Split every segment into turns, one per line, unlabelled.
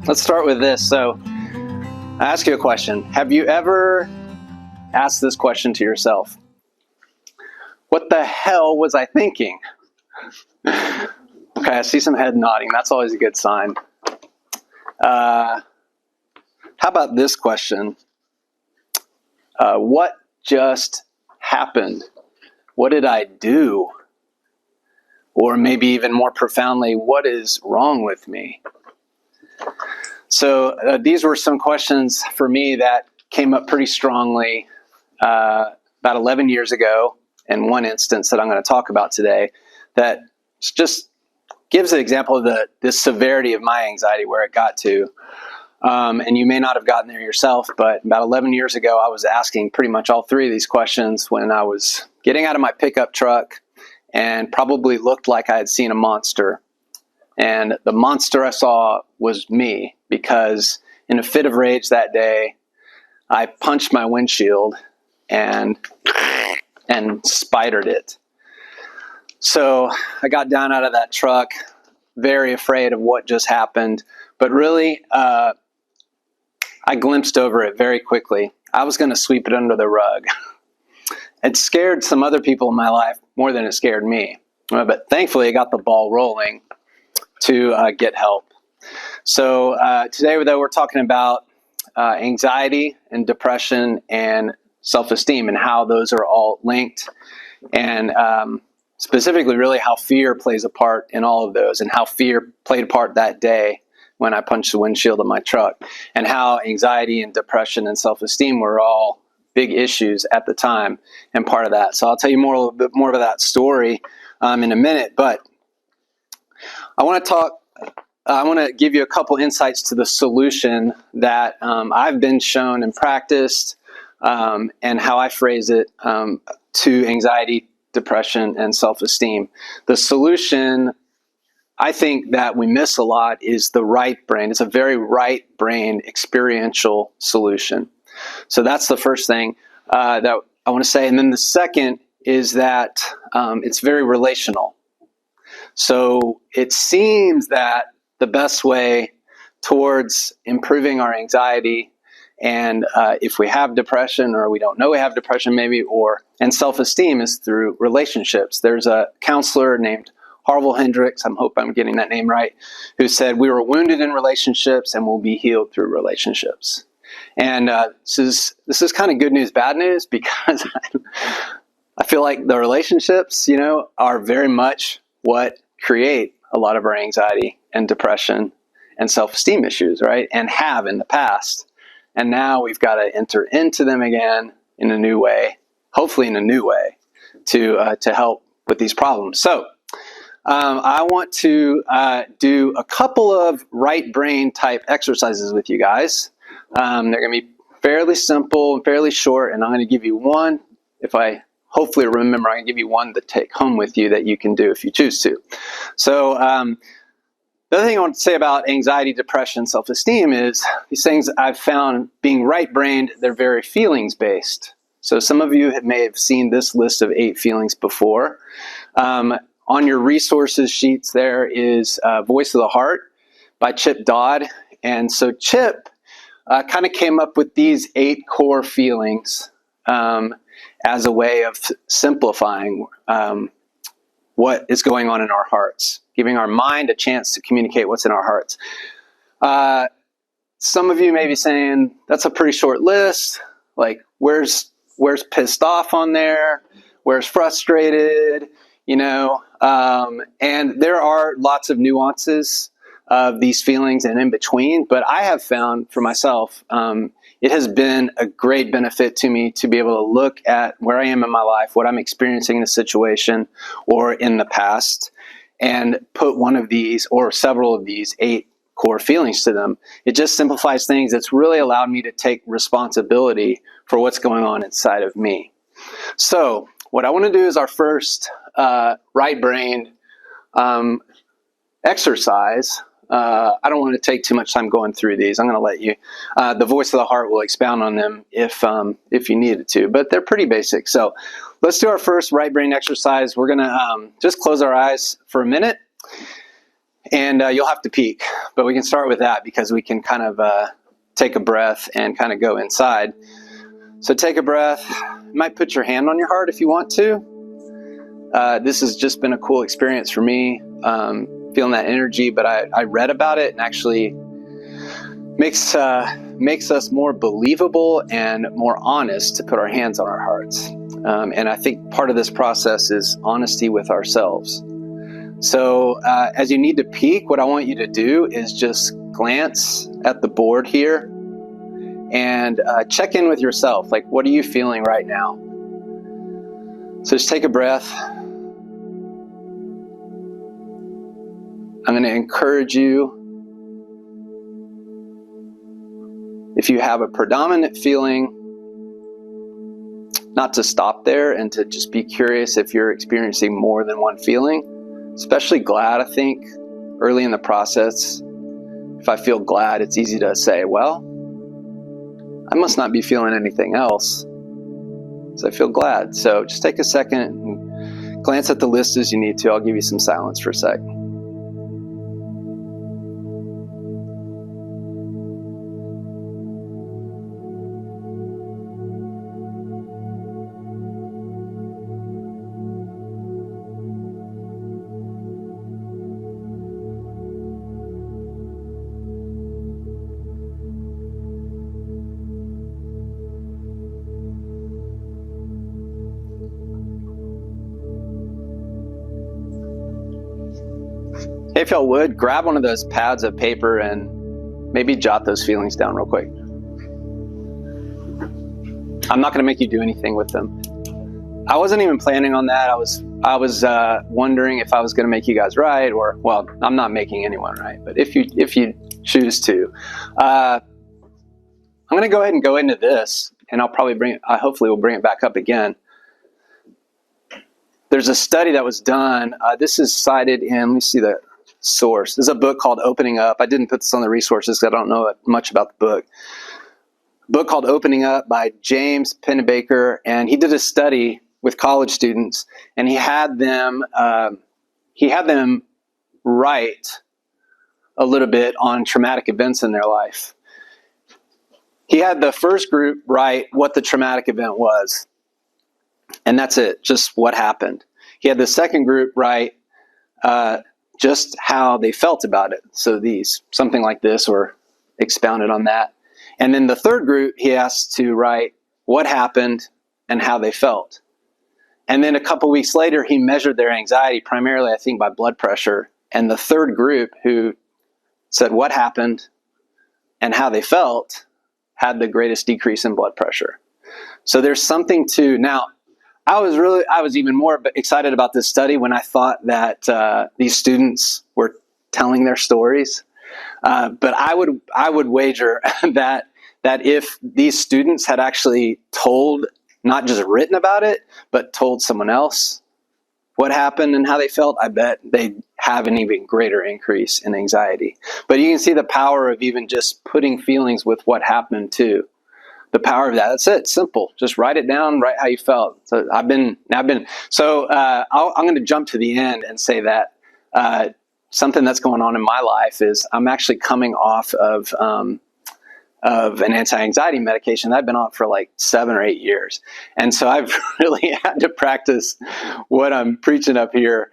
let's start with this. So I ask you a question. Have you ever asked this question to yourself? What the hell was I thinking? Okay, I see some head nodding. That's always a good sign. How about this question? What just happened? What did I do? Or maybe even more profoundly, what is wrong with me? So these were some questions for me that came up pretty strongly about 11 years ago in one instance that I'm going to talk about today that just gives an example of the severity of my anxiety, where it got to. And you may not have gotten there yourself, but about 11 years ago, I was asking pretty much all three of these questions when I was getting out of my pickup truck and probably looked like I had seen a monster. And the monster I saw was me, because in a fit of rage that day, I punched my windshield and spidered it. So I got down out of that truck, very afraid of what just happened, but really, I glimpsed over it very quickly. I was going to sweep it under the rug. It scared some other people in my life more than it scared me. But thankfully, I got the ball rolling to get help. So today, though, we're talking about anxiety and depression and self-esteem and how those are all linked. And specifically, really, how fear plays a part in all of those, and how fear played a part that day when I punched the windshield of my truck, and how anxiety and depression and self-esteem were all big issues at the time and part of that. So I'll tell you a little bit more of that story in a minute, but I want to give you a couple insights to the solution that I've been shown and practiced, and how I phrase it to anxiety, depression, and self-esteem. The solution I think that we miss a lot is the right brain. It's a very right-brained experiential solution. So that's the first thing that I want to say. And then the second is that it's very relational. So it seems that the best way towards improving our anxiety, and if we have depression, or we don't know we have depression maybe, and self-esteem, is through relationships. There's a counselor named Harville Hendricks, I hope I'm getting that name right, who said, "We were wounded in relationships and will be healed through relationships." And this is kind of good news, bad news, because I feel like the relationships, are very much what create a lot of our anxiety and depression and self-esteem issues, right? And have in the past. And now we've got to enter into them again in a new way, hopefully in a new way, to help with these problems. So I want to do a couple of right brain type exercises with you guys. They're going to be fairly simple and fairly short, and I'm going to give you one. If I hopefully remember, I'm going to give you one to take home with you that you can do if you choose to. So the other thing I want to say about anxiety, depression, self-esteem is these things I've found being right-brained, they're very feelings-based. So some of you may have seen this list of 8 feelings before. On your resources sheets, there is Voice of the Heart by Chip Dodd. And so Chip kind of came up with these 8 core feelings as a way of simplifying what is going on in our hearts, giving our mind a chance to communicate what's in our hearts. Some of you may be saying, that's a pretty short list. Like, where's pissed off on there? Where's frustrated? And there are lots of nuances of these feelings and in between, but I have found for myself, it has been a great benefit to me to be able to look at where I am in my life, what I'm experiencing in a situation or in the past, and put one of these or several of these 8 core feelings to them. It just simplifies things. It's really allowed me to take responsibility for what's going on inside of me. So what I want to do is our first right-brained exercise. I don't want to take too much time going through these. I'm going to let you. The Voice of the Heart will expound on them if you needed to, but they're pretty basic. So let's do our first right brain exercise. We're going to just close our eyes for a minute, and you'll have to peek. but we can start with that because we can kind of take a breath and kind of go inside. So take a breath. You might put your hand on your heart if you want to. This has just been a cool experience for me, feeling that energy, but I read about it, and actually makes us more believable and more honest to put our hands on our hearts. And I think part of this process is honesty with ourselves. So as you need to peek, what I want you to do is just glance at the board here and check in with yourself. Like, what are you feeling right now? So just take a breath. I'm going to encourage you, if you have a predominant feeling, not to stop there and to just be curious if you're experiencing more than one feeling. Especially glad, I think, early in the process. If I feel glad, it's easy to say, well, I must not be feeling anything else, so I feel glad. So just take a second and glance at the list as you need to. I'll give you some silence for a sec. Hey, if y'all would, grab one of those pads of paper and maybe jot those feelings down real quick. I'm not going to make you do anything with them. I wasn't even planning on that. I was wondering if I was going to make you guys write, or, well, I'm not making anyone write, but if you choose to, I'm going to go ahead and go into this, and I'll probably hopefully we'll bring it back up again. There's a study that was done. This is cited in, let me see the source. There's a book called Opening Up. I didn't put this on the resources because I don't know much about the book. A book called Opening Up by James Pennebaker, and he did a study with college students, and he had them write a little bit on traumatic events in their life. He had the first group write what the traumatic event was, and that's it, just what happened. He had the second group write just how they felt about it. So something like this, or expounded on that. And then the third group, he asked to write what happened and how they felt. And then a couple weeks later, he measured their anxiety, primarily, I think, by blood pressure. And the third group, who said what happened and how they felt, had the greatest decrease in blood pressure. So there's something to, now, I was even more excited about this study when I thought that these students were telling their stories. But I would wager that if these students had actually told, not just written about it, but told someone else what happened and how they felt, I bet they'd have an even greater increase in anxiety. But you can see the power of even just putting feelings with what happened too. The power of that. That's it. Simple. Just write it down. Write how you felt. So I'm going to jump to the end and say that something that's going on in my life is I'm actually coming off of an anti-anxiety medication that I've been on for like 7 or 8 years. And so I've really had to practice what I'm preaching up here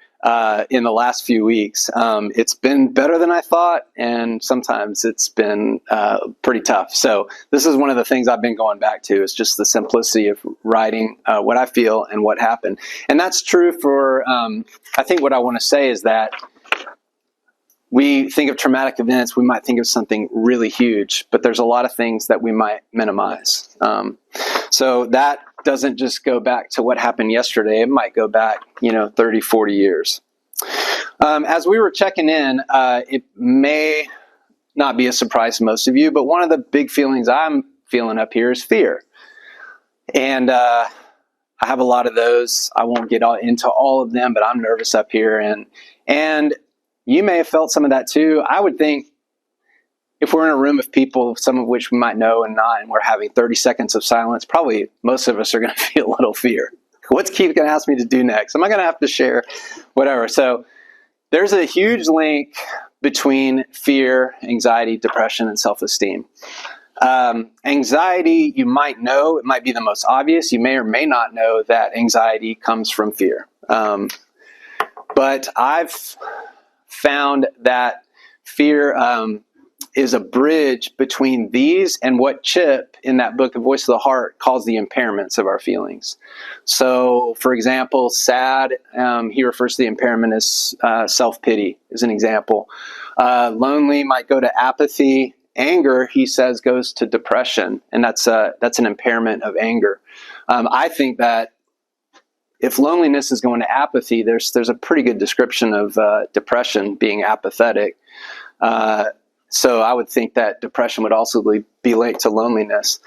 in the last few weeks. It's been better than I thought, and sometimes it's been pretty tough. So this is one of the things I've been going back to, is just the simplicity of writing what I feel and what happened. And that's true for, I think what I want to say is that we think of traumatic events, we might think of something really huge, but there's a lot of things that we might minimize. So that doesn't just go back to what happened yesterday. It might go back, 30, 40 years. As we were checking in, it may not be a surprise to most of you, but one of the big feelings I'm feeling up here is fear. And I have a lot of those. I won't get into all of them, but I'm nervous up here. And you may have felt some of that too. I would think if we're in a room of people, some of which we might know and not, and we're having 30 seconds of silence, probably most of us are going to feel a little fear. What's Keith going to ask me to do next? Am I going to have to share whatever? So there's a huge link between fear, anxiety, depression, and self-esteem. Anxiety, you might know, it might be the most obvious. You may or may not know that anxiety comes from fear. But I've found that fear is a bridge between these and what Chip in that book, The Voice of the Heart, calls the impairments of our feelings. So, for example, sad, he refers to the impairment as self-pity, as an example. Lonely might go to apathy. Anger, he says, goes to depression, and that's an impairment of anger. I think that if loneliness is going to apathy, there's a pretty good description of depression being apathetic. So I would think that depression would also be linked to loneliness.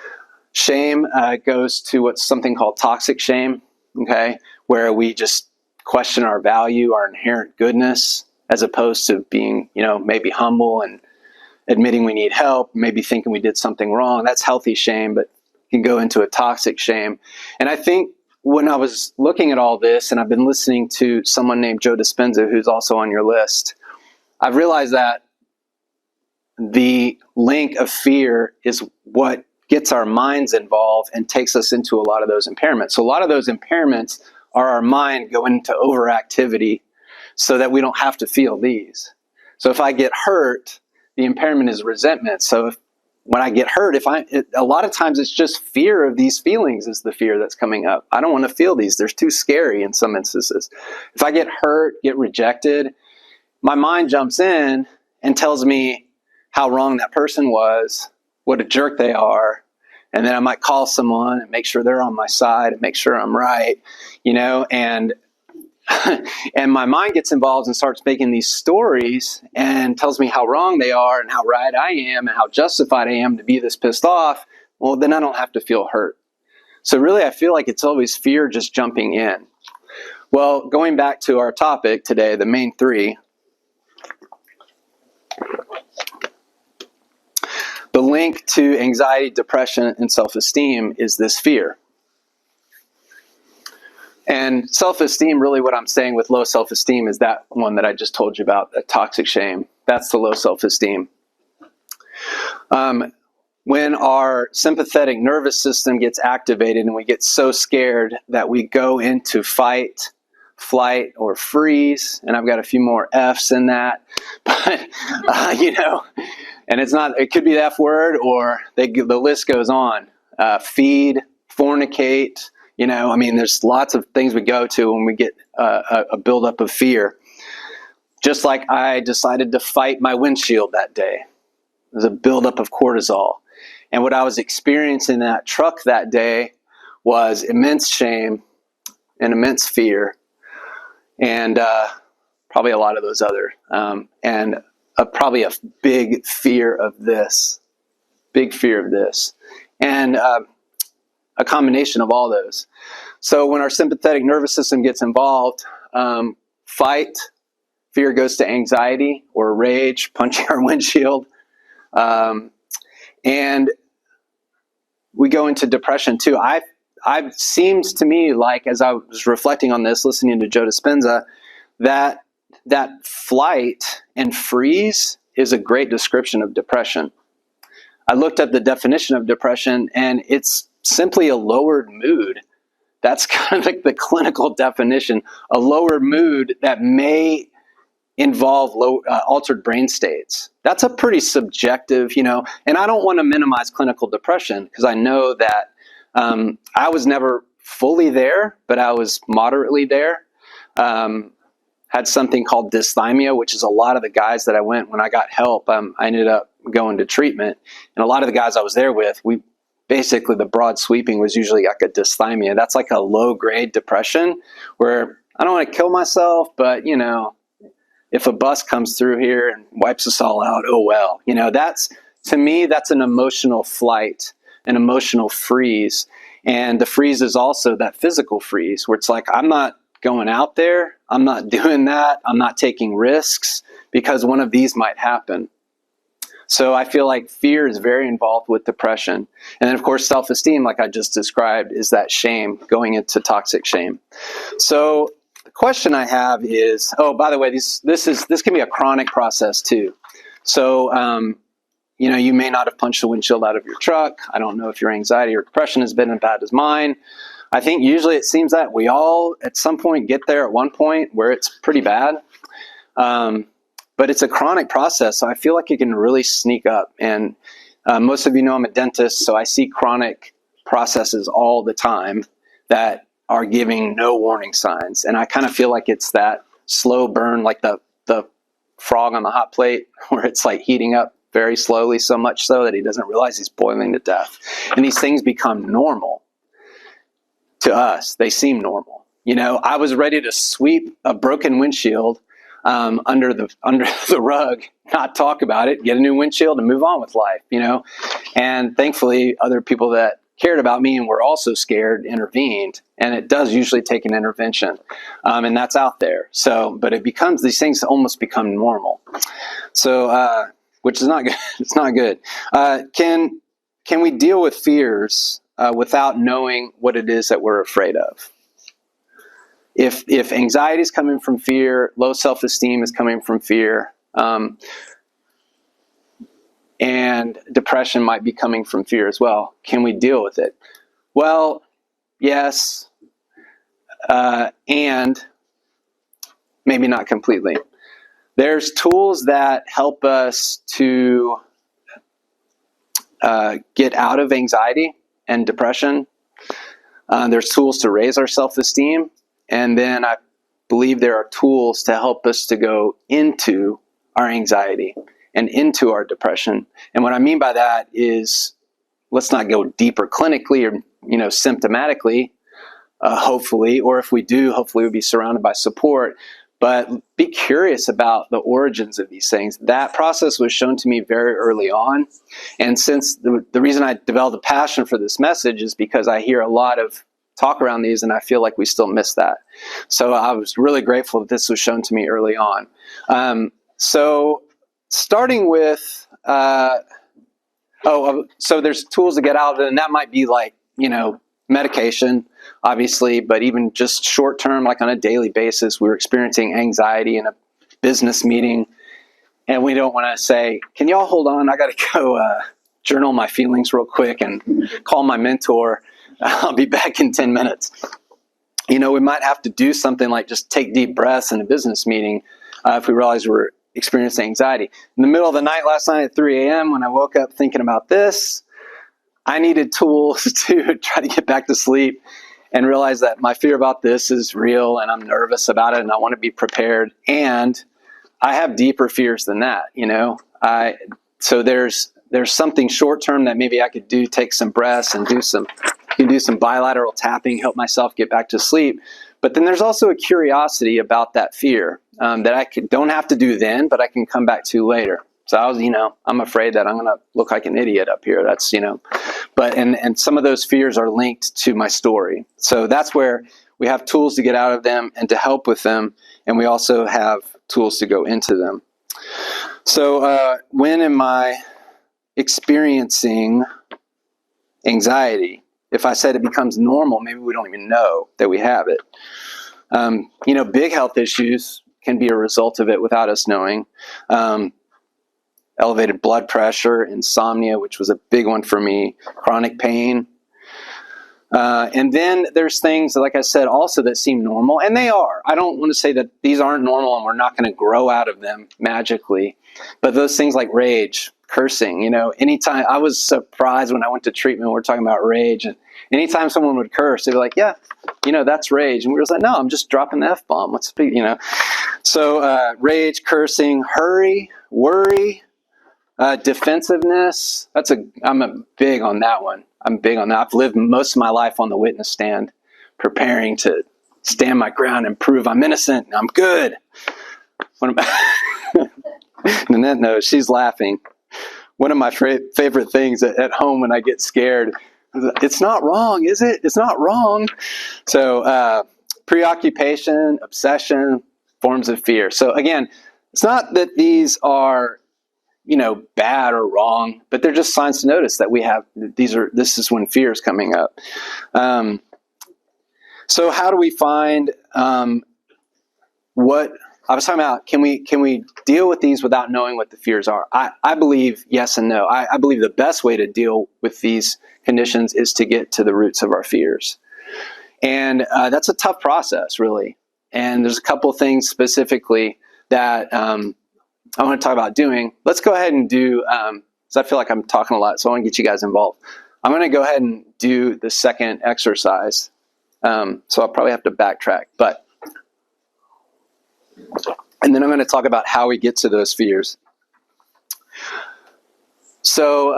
Shame goes to what's something called toxic shame, okay, where we just question our value, our inherent goodness, as opposed to being, maybe humble and admitting we need help, maybe thinking we did something wrong. That's healthy shame, but can go into a toxic shame. And I think when I was looking at all this, and I've been listening to someone named Joe Dispenza, who's also on your list, I've realized that the link of fear is what gets our minds involved and takes us into a lot of those impairments. So a lot of those impairments are our mind going into overactivity so that we don't have to feel these. So if I get hurt, the impairment is resentment. So when I get hurt, a lot of times it's just fear of these feelings is the fear that's coming up. I don't want to feel these. They're too scary in some instances. If I get hurt, get rejected, my mind jumps in and tells me how wrong that person was, what a jerk they are, and then I might call someone and make sure they're on my side and make sure I'm right, and and my mind gets involved and starts making these stories and tells me how wrong they are and how right I am and how justified I am to be this pissed off. Well, then I don't have to feel hurt. So really, I feel like it's always fear just jumping in. Well, going back to our topic today, the main three, the link to anxiety, depression, and self-esteem is this fear. And self-esteem, really what I'm saying with low self-esteem is that one that I just told you about, the toxic shame. That's the low self-esteem. When our sympathetic nervous system gets activated and we get so scared that we go into fight, flight, or freeze, and I've got a few more F's in that, but, and it could be the F word, or the list goes on. Feed, fornicate, there's lots of things we go to when we get a buildup of fear. Just like I decided to fight my windshield that day. There's a buildup of cortisol. And what I was experiencing in that truck that day was immense shame and immense fear. And probably a lot of those other. And probably a big fear of this. Big fear of this. And a combination of all those. So when our sympathetic nervous system gets involved, fight, fear goes to anxiety or rage, punching our windshield. And we go into depression too. It seems to me like, as I was reflecting on this, listening to Joe Dispenza, that flight and freeze is a great description of depression. I looked up the definition of depression, and it's simply a lowered mood. That's kind of like the clinical definition, a lower mood that may involve altered brain states. That's a pretty subjective, and I don't want to minimize clinical depression because I know that I was never fully there, but I was moderately there. Had something called dysthymia, which is a lot of the guys that when I got help, I ended up going to treatment. And a lot of the guys I was there with, basically the broad sweeping was usually like a dysthymia. That's like a low grade depression where I don't want to kill myself, but if a bus comes through here and wipes us all out, oh well. To me, that's an emotional flight, an emotional freeze. And the freeze is also that physical freeze where it's like, I'm not going out there. I'm not doing that. I'm not taking risks because one of these might happen. So I feel like fear is very involved with depression. And then, of course, self-esteem, like I just described, is that shame, going into toxic shame. So the question I have is, oh, by the way, this can be a chronic process too. So, you may not have punched the windshield out of your truck. I don't know if your anxiety or depression has been as bad as mine. I think usually it seems that we all at some point get there at one point where it's pretty bad. But it's a chronic process, so I feel like it can really sneak up. And most of you know I'm a dentist, so I see chronic processes all the time that are giving no warning signs. And I kind of feel like it's that slow burn, like the frog on the hot plate, where it's like heating up very slowly, so much so that he doesn't realize he's boiling to death. And these things become normal to us. They seem normal. I was ready to sweep a broken windshield under the rug, not talk about it, get a new windshield and move on with life, And thankfully, other people that cared about me and were also scared intervened. And it does usually take an intervention. And that's out there. So, but these things almost become normal. So, which is not good. It's not good. Can we deal with fears without knowing what it is that we're afraid of? If anxiety is coming from fear, low self-esteem is coming from fear, and depression might be coming from fear as well, can we deal with it? Well, yes, and maybe not completely. There's tools that help us to get out of anxiety and depression. There's tools to raise our self-esteem. And then I believe there are tools to help us to go into our anxiety and into our depression. And what I mean by that is, let's not go deeper clinically or, symptomatically, hopefully, or if we do, hopefully we'll be surrounded by support. But be curious about the origins of these things. That process was shown to me very early on. And since the reason I developed a passion for this message is because I hear a lot of talk around these, and I feel like we still miss that. So I was really grateful that this was shown to me early on. So starting with, so there's tools to get out of it, and that might be like, medication, obviously, but even just short term, like on a daily basis, we were experiencing anxiety in a business meeting, and we don't want to say, can y'all hold on? I got to go journal my feelings real quick and call my mentor. I'll be back in 10 minutes. We might have to do something like just take deep breaths in a business meeting if we realize we're experiencing anxiety. In the middle of the night last night at 3 a.m. when I woke up thinking about this, I needed tools to try to get back to sleep and realize that my fear about this is real and I'm nervous about it and I want to be prepared. And I have deeper fears than that, So there's something short term that maybe I could do, take some breaths and do some bilateral tapping, help myself get back to sleep. But then there's also a curiosity about that fear that I don't have to do then, but I can come back to later. So I'm afraid that I'm going to look like an idiot up here. That's, but, and some of those fears are linked to my story. So that's where we have tools to get out of them and to help with them. And we also have tools to go into them. So when am I experiencing anxiety? If I said it becomes normal, maybe we don't even know that we have it. Big health issues can be a result of it without us knowing. Elevated blood pressure, insomnia, which was a big one for me, chronic pain. And then there's things, like I said, also that seem normal, and they are. I don't want to say that these aren't normal and we're not going to grow out of them magically, but those things like rage, cursing, anytime. I was surprised when I went to treatment, we're talking about rage, and anytime someone would curse, they'd be like, yeah, that's rage. And we were like, no, I'm just dropping the F-bomb. What's the big, So rage, cursing, hurry, worry, defensiveness. I'm big on that one. I'm big on that. I've lived most of my life on the witness stand, preparing to stand my ground and prove I'm innocent and I'm good. Nanette knows, she's laughing. One of my favorite things at home when I get scared, it's not wrong, is it? It's not wrong. So preoccupation, obsession, forms of fear. So again, it's not that these are bad or wrong, but they're just signs to notice that we have, this is when fear is coming up. So how do we find what I was talking about, can we deal with these without knowing what the fears are? I believe yes and no. I believe the best way to deal with these conditions is to get to the roots of our fears. And that's a tough process, really. And there's a couple of things specifically that I want to talk about doing. Let's go ahead and do, because I feel like I'm talking a lot, so I want to get you guys involved. I'm going to go ahead and do the second exercise. So I'll probably have to backtrack, and then I'm going to talk about how we get to those fears. So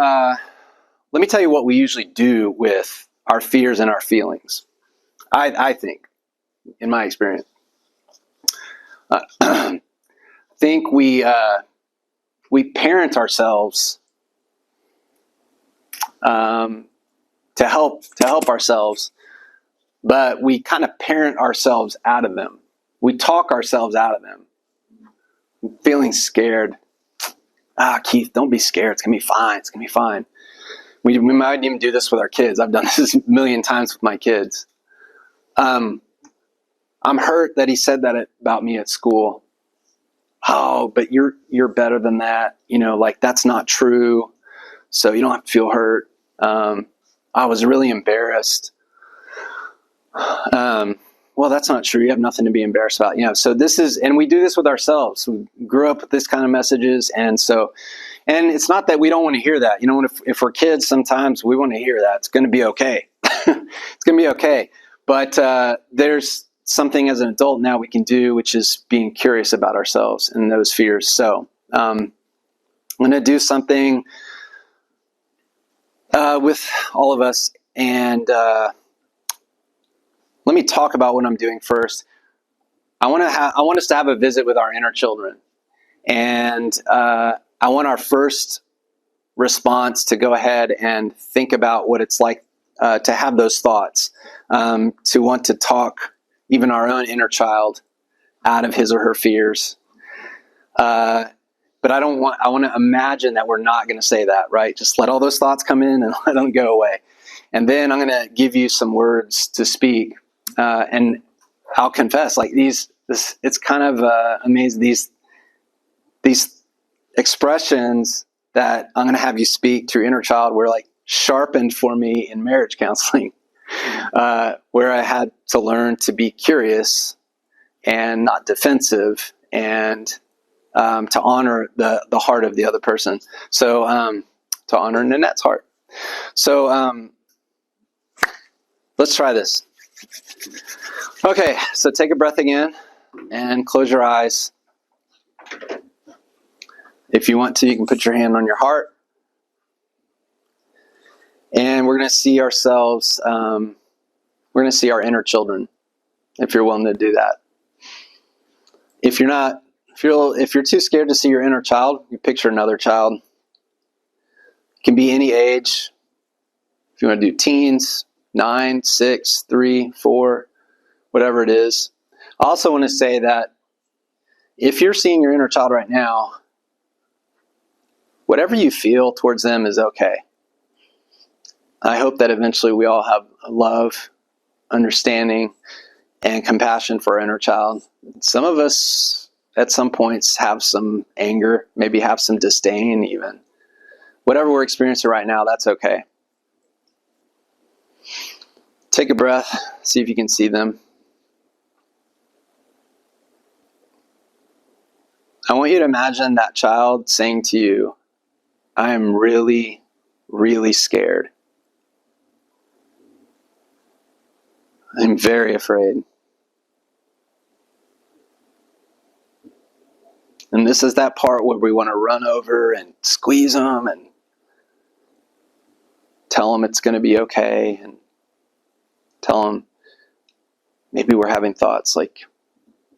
let me tell you what we usually do with our fears and our feelings. I think, in my experience, think we parent ourselves to help ourselves, but we kind of parent ourselves out of them. We talk ourselves out of them. I'm feeling scared. Keith, don't be scared. It's gonna be fine. It's gonna be fine. We might even do this with our kids. I've done this a million times with my kids. I'm hurt that he said that about me at school. Oh, but you're better than that. Like that's not true. So you don't have to feel hurt. I was really embarrassed. Well, that's not true. You have nothing to be embarrassed about. So and we do this with ourselves. We grew up with this kind of messages. And it's not that we don't want to hear that. If we're kids, sometimes we want to hear that. It's going to be okay. It's going to be okay. But there's something as an adult now we can do, which is being curious about ourselves and those fears. So I'm going to do something with all of us. And let me talk about what I'm doing first. I want us to have a visit with our inner children. And I want our first response to go ahead and think about what it's like to have those thoughts, to want to talk even our own inner child out of his or her fears. But I want to imagine that we're not going to say that, right? Just let all those thoughts come in and let them go away. And then I'm going to give you some words to speak. And I'll confess, like it's kind of amazing. These expressions that I'm going to have you speak to your inner child were like sharpened for me in marriage counseling, where I had to learn to be curious and not defensive, and to honor the heart of the other person. So to honor Nanette's heart. So let's try this. Okay, so take a breath again and close your eyes. If you want to, you can put your hand on your heart. And we're going to see ourselves, we're going to see our inner children, if you're willing to do that. If you're too scared to see your inner child, you picture another child. It can be any age. If you want to do teens, 9, 6, 3, 4, whatever it is. I also want to say that if you're seeing your inner child right now, whatever you feel towards them is okay. I hope that eventually we all have love, understanding, and compassion for our inner child. Some of us at some points have some anger, maybe have some disdain even. Whatever we're experiencing right now, that's okay. Take a breath, see if you can see them. I want you to imagine that child saying to you, I am really, really scared. I'm very afraid. And this is that part where we want to run over and squeeze them and tell them it's going to be okay, and tell them maybe we're having thoughts like,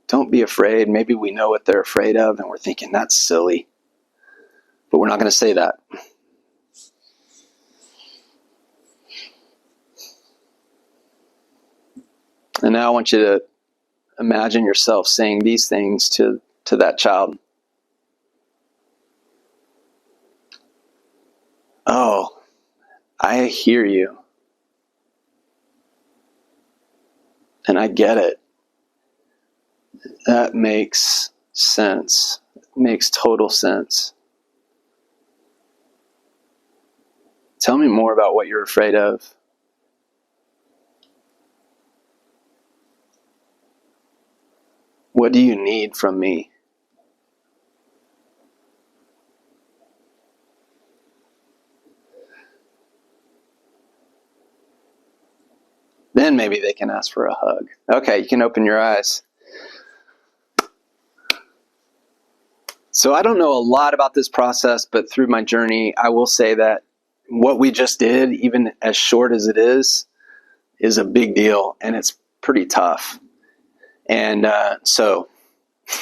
don't be afraid. Maybe we know what they're afraid of and we're thinking that's silly, but we're not going to say that. And now I want you to imagine yourself saying these things to that child. Oh, I hear you. And I get it. That makes sense. Makes total sense. Tell me more about what you're afraid of. What do you need from me? Then maybe they can ask for a hug. Okay, you can open your eyes. So I don't know a lot about this process, but through my journey, I will say that what we just did, even as short as it is a big deal, and it's pretty tough. And so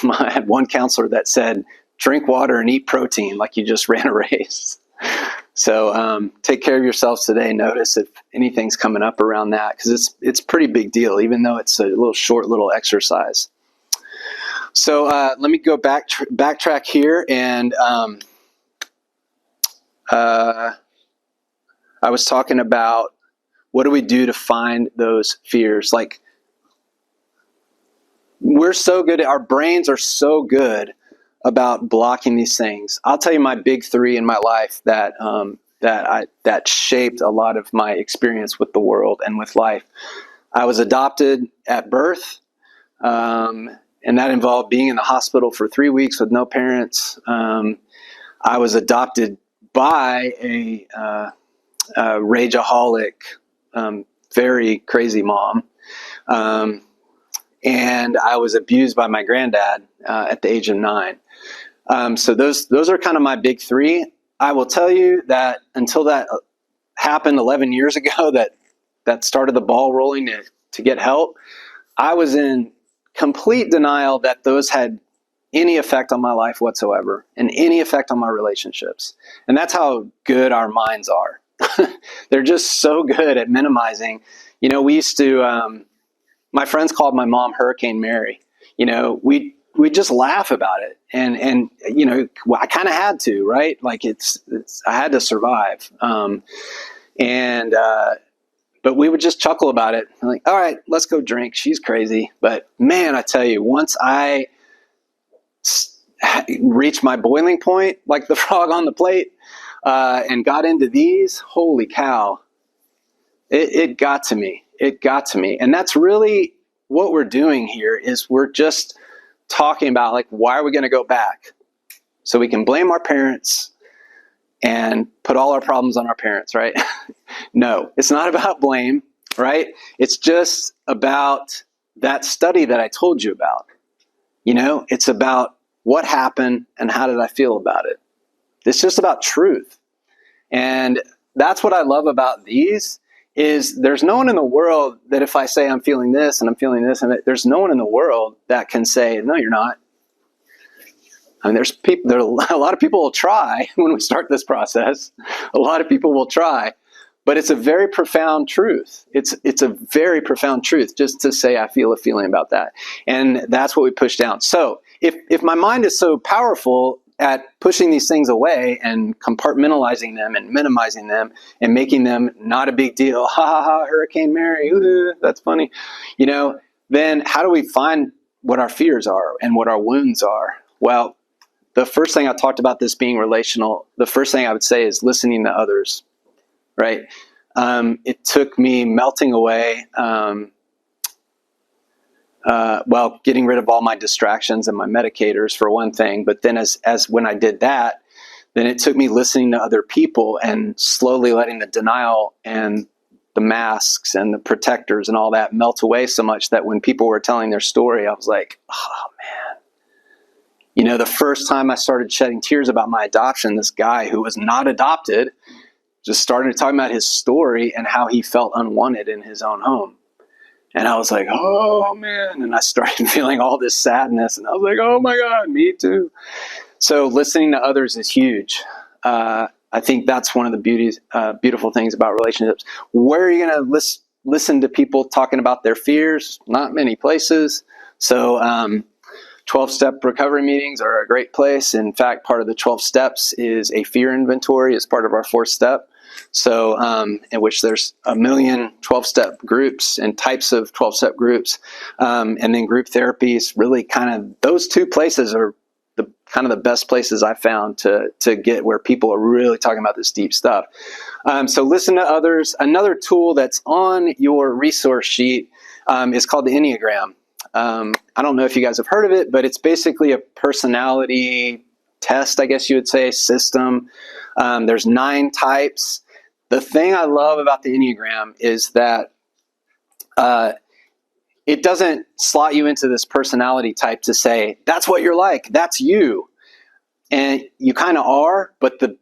I had one counselor that said, drink water and eat protein like you just ran a race. So take care of yourselves today. Notice if anything's coming up around that, because it's a pretty big deal, even though it's a little short little exercise. So let me go backtrack here, and I was talking about what do we do to find those fears. Like, we're so good, our brains are so good about blocking these things. I'll tell you my big three in my life that shaped a lot of my experience with the world and with life. I was adopted at birth, and that involved being in the hospital for 3 weeks with no parents. I was adopted by a rageaholic, very crazy mom. And I was abused by my granddad at the age of 9. So those are kind of my big three. I will tell you that until that happened 11 years ago, that started the ball rolling to get help, I was in complete denial that those had any effect on my life whatsoever and any effect on my relationships. And that's how good our minds are. They're just so good at minimizing. We used to, my friends called my mom Hurricane Mary. We just laugh about it. And I kind of had to, right? Like I had to survive. But we would just chuckle about it. I'm like, all right, let's go drink. She's crazy. But man, I tell you, once I reached my boiling point, like the frog on the plate, and got into these, holy cow, it got to me. It got to me. And that's really what we're doing here is we're just talking about, like, why are we going to go back? So we can blame our parents and put all our problems on our parents, right? No, it's not about blame, right? It's just about that study that I told you about. It's about what happened and how did I feel about it. It's just about truth. And that's what I love about these is there's no one in the world that if I say I'm feeling this and I'm feeling this, and there's no one in the world that can say, no, you're not. I mean, a lot of people will try when we start this process. A lot of people will try, but it's a very profound truth. It's a very profound truth just to say I feel a feeling about that, and that's what we push down. So if my mind is so powerful at pushing these things away and compartmentalizing them and minimizing them and making them not a big deal, ha ha ha, Hurricane Mary, ooh, that's funny, then how do we find what our fears are and what our wounds are? Well, the first thing I talked about this being relational, the first thing I would say is listening to others, right? It took me melting away, getting rid of all my distractions and my medicators for one thing. But then as when I did that, then it took me listening to other people and slowly letting the denial and the masks and the protectors and all that melt away so much that when people were telling their story, I was like, oh man. The first time I started shedding tears about my adoption, this guy who was not adopted just started talking about his story and how he felt unwanted in his own home. And I was like, oh man. And I started feeling all this sadness. And I was like, oh my God, me too. So listening to others is huge. I think that's one of the beautiful things about relationships. Where are you going to listen to people talking about their fears? Not many places. So 12-step recovery meetings are a great place. In fact, part of the 12 steps is a fear inventory as part of our 4th step. So, in which there's a million 12-step groups and types of 12-step groups. And then group therapies, really kind of, those two places are the kind of the best places I found to get where people are really talking about this deep stuff. So listen to others. Another tool that's on your resource sheet is called the Enneagram. I don't know if you guys have heard of it, but it's basically a personality test, I guess you would say, system. There's 9 types. The thing I love about the Enneagram is that it doesn't slot you into this personality type to say, that's what you're like, that's you. And you kind of are, but the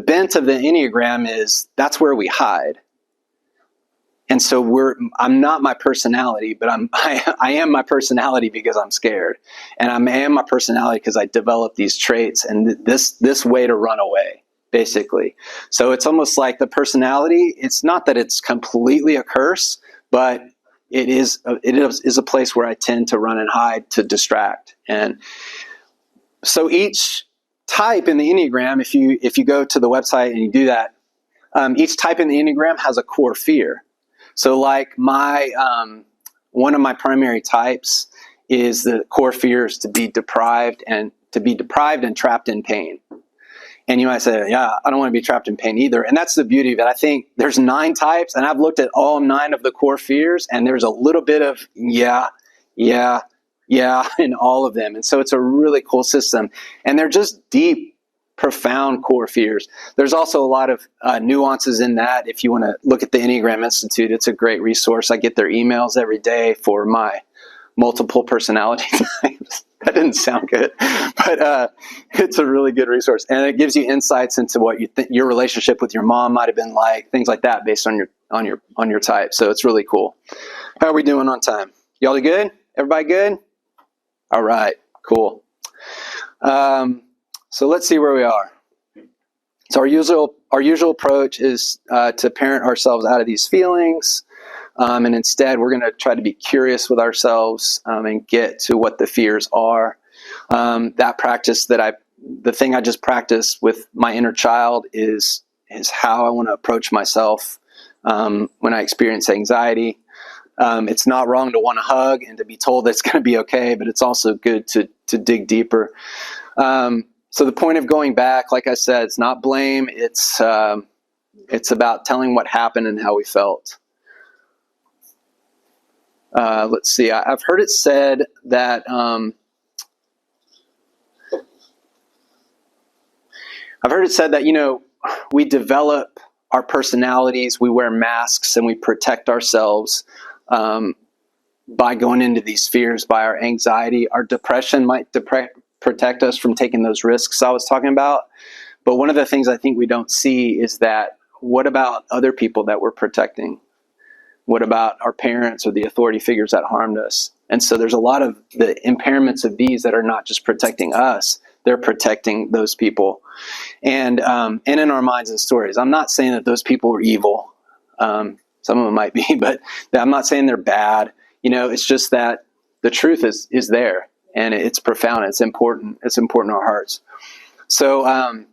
bent of the Enneagram is that's where we hide. And so I'm not my personality, but I am my personality because I'm scared. And I am my personality because I developed these traits and this way to run away, basically. So it's almost like the personality, it's not that it's completely a curse, but it is a place where I tend to run and hide to distract. And so each type in the Enneagram, if you go to the website and you do that, each type in the Enneagram has a core fear. So like one of my primary types is the core fear is to be deprived and trapped in pain. And you might say, yeah, I don't want to be trapped in pain either. And that's the beauty of it. I think there's 9 types, and I've looked at all 9 of the core fears, and there's a little bit of yeah in all of them. And so it's a really cool system. And they're just deep, profound core fears. There's also a lot of nuances in that. If you want to look at the Enneagram Institute, it's a great resource. I get their emails every day for my multiple personality types. That didn't sound good, but it's a really good resource, and it gives you insights into what you think your relationship with your mom might have been like, things like that, based on your type. So it's really cool. How are we doing on time? Y'all good? Everybody good? All right, cool. So let's see where we are. So our usual approach is to parent ourselves out of these feelings. And instead, we're going to try to be curious with ourselves and get to what the fears are. That practice the thing I just practiced with my inner child is how I want to approach myself when I experience anxiety. It's not wrong to want to hug and to be told that it's going to be okay, but it's also good to dig deeper. So the point of going back, like I said, it's not blame. It's about telling what happened and how we felt. Let's see. I've heard it said that we develop our personalities, we wear masks, and we protect ourselves by going into these fears, by our anxiety. Our depression might protect us from taking those risks I was talking about. But one of the things I think we don't see is that, what about other people that we're protecting? What about our parents or the authority figures that harmed us? And so there's a lot of the impairments of these that are not just protecting us, they're protecting those people. And in our minds and stories. I'm not saying that those people are evil. Some of them might be, but I'm not saying they're bad. It's just that the truth is there, and it's profound. It's important. It's important to our hearts. So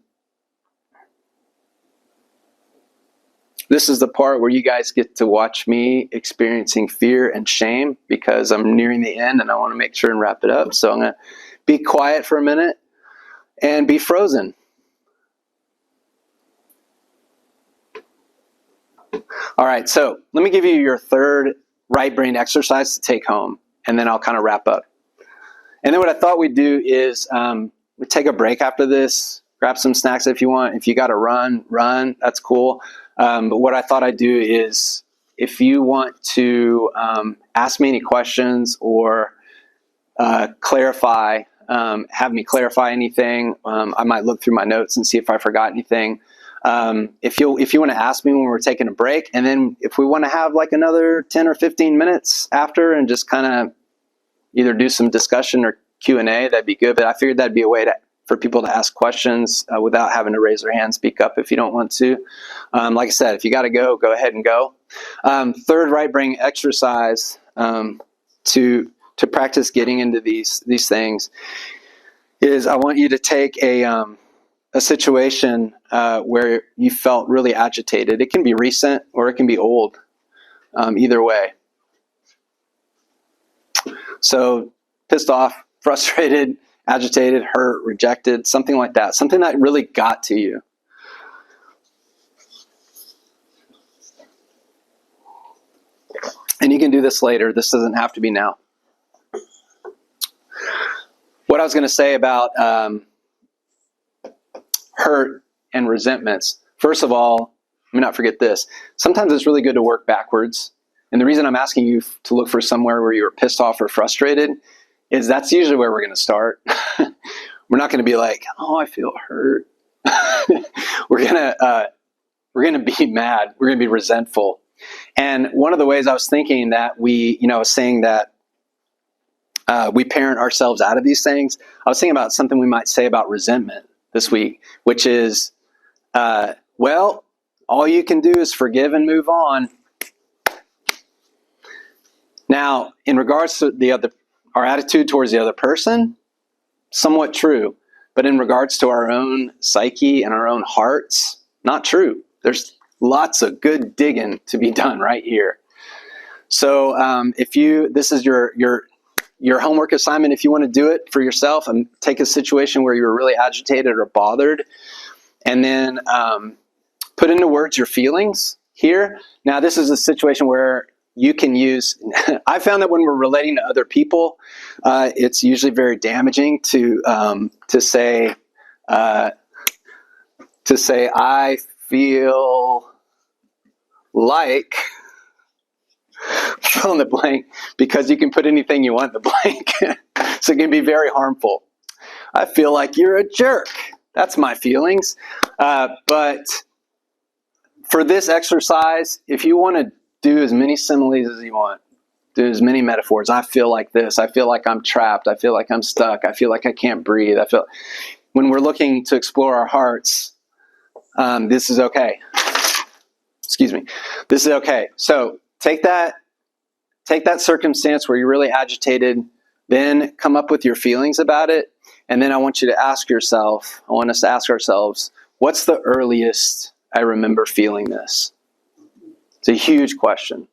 this is the part where you guys get to watch me experiencing fear and shame, because I'm nearing the end and I want to make sure and wrap it up. So I'm going to be quiet for a minute and be frozen. All right, so let me give you your third right brain exercise to take home, and then I'll kind of wrap up. And then what I thought we'd do is we'd take a break after this, grab some snacks if you want. If you got to run, that's cool. But what I thought I'd do is, if you want to ask me any questions or clarify, have me clarify anything, I might look through my notes and see if I forgot anything. If you want to ask me when we're taking a break, and then if we want to have like another 10 or 15 minutes after and just kind of either do some discussion or Q&A, that'd be good. But I figured that'd be a way for people to ask questions without having to raise their hand, speak up if you don't want to. Like I said, if you got to go ahead and go. Third right brain exercise to practice getting into these things is, I want you to take a a situation where you felt really agitated. It can be recent or it can be old, either way. So pissed off, frustrated, agitated, hurt, rejected, something like that. Something that really got to you. And you can do this later. This doesn't have to be now. What I was going to say about hurt and resentments. First of all, let me not forget this. Sometimes it's really good to work backwards. And the reason I'm asking you to look for somewhere where you're pissed off or frustrated is that's usually where we're going to start. We're not going to be like, oh, I feel hurt. We're going to be mad. We're going to be resentful. And one of the ways I was thinking that we, saying that we parent ourselves out of these things, I was thinking about something we might say about resentment this week, which is, well, all you can do is forgive and move on. Now, in regards to our attitude towards the other person, somewhat true. But in regards to our own psyche and our own hearts, not true. There's lots of good digging to be done right here. So this is your homework assignment, if you want to do it for yourself, and take a situation where you're really agitated or bothered, and then put into words your feelings here. Now, this is a situation where you can use, I found that when we're relating to other people, it's usually very damaging to say, I feel like, fill in the blank, because you can put anything you want in the blank. So it can be very harmful. I feel like you're a jerk. That's my feelings. But for this exercise, if you want to do as many similes as you want, do as many metaphors. I feel like this. I feel like I'm trapped. I feel like I'm stuck. I feel like I can't breathe. When we're looking to explore our hearts, this is okay. Excuse me. This is okay. So take that circumstance where you're really agitated, then come up with your feelings about it. And then I want us to ask ourselves, what's the earliest I remember feeling this? It's a huge question.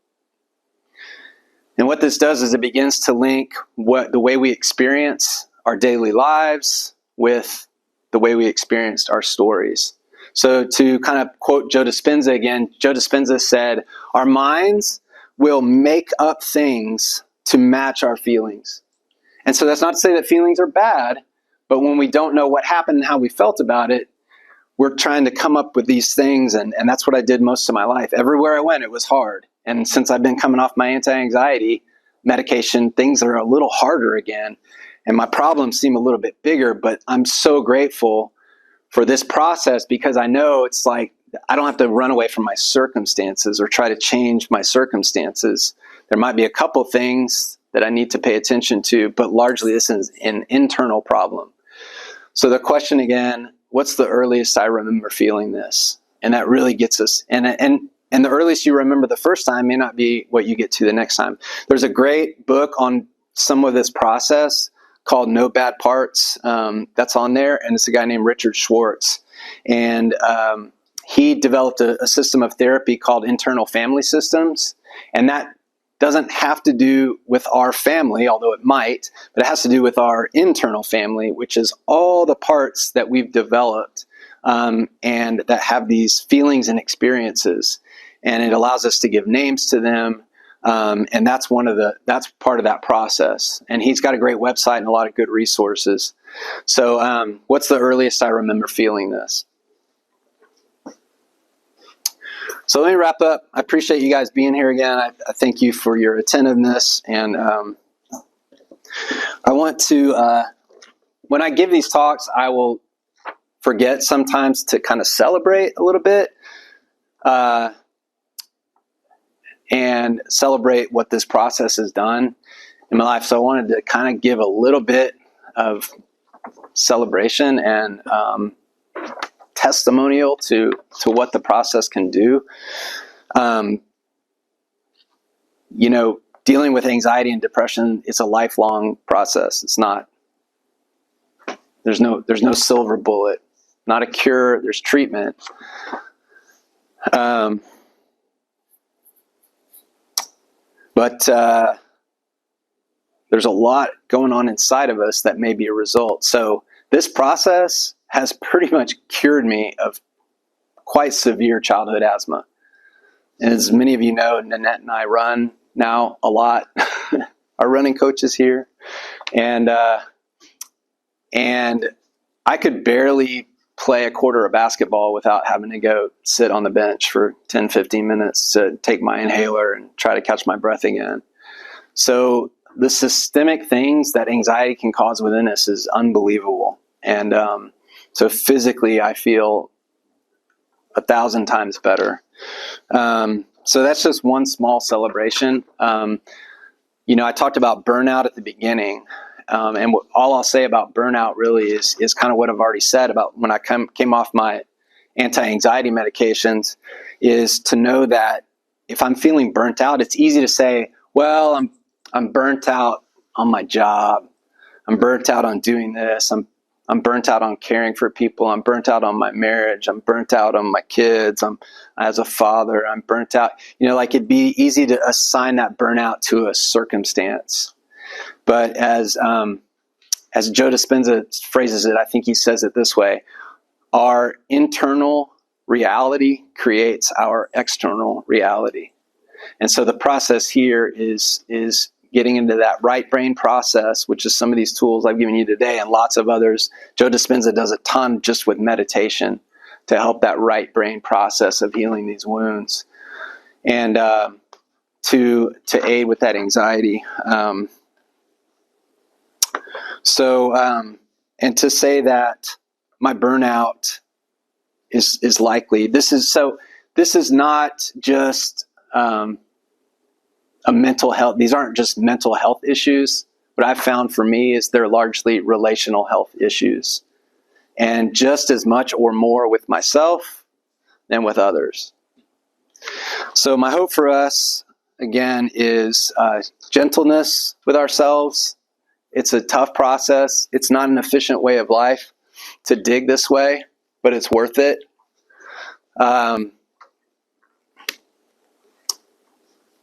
And what this does is it begins to link the way we experience our daily lives with the way we experienced our stories. So to kind of quote Joe Dispenza again, Joe Dispenza said, our minds will make up things to match our feelings. And so that's not to say that feelings are bad, but when we don't know what happened and how we felt about it, we're trying to come up with these things, and that's what I did most of my life. Everywhere I went, it was hard. And since I've been coming off my anti-anxiety medication, things are a little harder again, and my problems seem a little bit bigger, but I'm so grateful for this process because I know it's like I don't have to run away from my circumstances or try to change my circumstances. There might be a couple things that I need to pay attention to, but largely this is an internal problem. So the question again, what's the earliest I remember feeling this? And that really gets us, and the earliest you remember the first time may not be what you get to the next time. There's a great book on some of this process called No Bad Parts. That's on there, and it's a guy named Richard Schwartz. And he developed a system of therapy called internal family systems, and that doesn't have to do with our family, although it might, but it has to do with our internal family, which is all the parts that we've developed and that have these feelings and experiences. And it allows us to give names to them. And that's part of that process. And he's got a great website and a lot of good resources. So what's the earliest I remember feeling this? So let me wrap up. I appreciate you guys being here again. I thank you for your attentiveness. And I want to, when I give these talks, I will forget sometimes to kind of celebrate a little bit and celebrate what this process has done in my life. So I wanted to kind of give a little bit of celebration and testimonial to what the process can do. Dealing with anxiety and depression, it's a lifelong process. It's not, there's no silver bullet. not a cure. There's treatment. But there's a lot going on inside of us that may be a result. So this process has pretty much cured me of quite severe childhood asthma. And as many of you know, Nanette and I run now a lot. Our running coach is here. And I could barely play a quarter of basketball without having to go sit on the bench for 10, 15 minutes to take my inhaler and try to catch my breath again. So the systemic things that anxiety can cause within us is unbelievable. And so physically, I feel 1,000 times better. So that's just one small celebration. I talked about burnout at the beginning. And all I'll say about burnout really is kind of what I've already said about when I came off my anti-anxiety medications, is to know that if I'm feeling burnt out, it's easy to say, well, I'm burnt out on my job. I'm burnt out on doing this. I'm burnt out on caring for people. I'm burnt out on my marriage. I'm burnt out on my kids. As a father, I'm burnt out. It'd be easy to assign that burnout to a circumstance. But as Joe Dispenza phrases it, I think he says it this way: our internal reality creates our external reality. And so the process here is getting into that right brain process, which is some of these tools I've given you today and lots of others. Joe Dispenza does a ton just with meditation to help that right brain process of healing these wounds and to aid with that anxiety. And to say that my burnout is likely, this is not just a mental health. These aren't just mental health issues. What I've found for me is they're largely relational health issues, and just as much or more with myself than with others. So my hope for us, again, is gentleness with ourselves. It's a tough process. It's not an efficient way of life to dig this way, but it's worth it.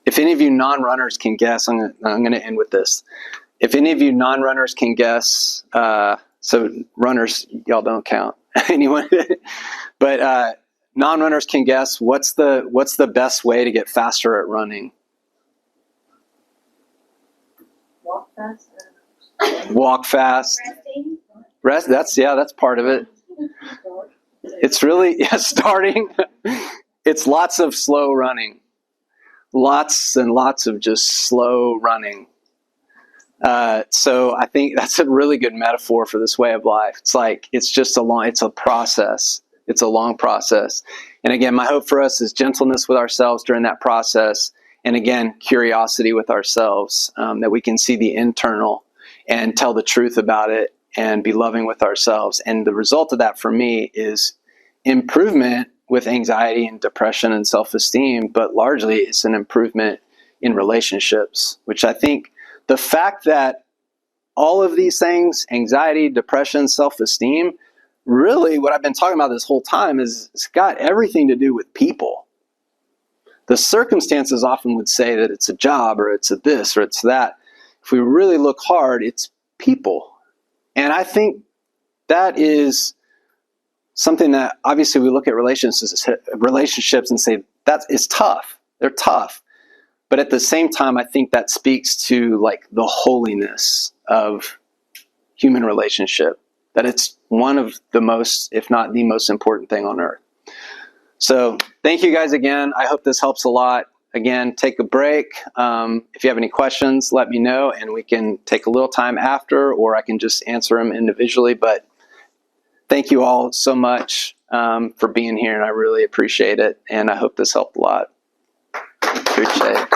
If any of you non-runners can guess, I'm going to end with this. If any of you non-runners can guess, so runners, y'all don't count. Anyone? But non-runners can guess, what's the best way to get faster at running?
Walk fast.
Walk fast. Rest. That's part of it. It's really starting. It's lots of slow running. Lots and lots of just slow running. So I think that's a really good metaphor for this way of life. It's a process. It's a long process. And again, my hope for us is gentleness with ourselves during that process. And again, curiosity with ourselves, that we can see the internal and tell the truth about it and be loving with ourselves. And the result of that for me is improvement with anxiety and depression and self-esteem, but largely it's an improvement in relationships, which I think the fact that all of these things, anxiety, depression, self-esteem, really what I've been talking about this whole time is it's got everything to do with people. The circumstances often would say that it's a job or it's a this or it's that. If we really look hard, it's people. And I think that is something that obviously we look at relationships and say that is tough. They're tough. But at the same time, I think that speaks to the holiness of human relationship, that it's one of the most, if not the most important thing on earth. So thank you guys again. I hope this helps a lot. Again, take a break. If you have any questions, let me know, and we can take a little time after, or I can just answer them individually. But thank you all so much for being here, and I really appreciate it. And I hope this helped a lot. Appreciate it.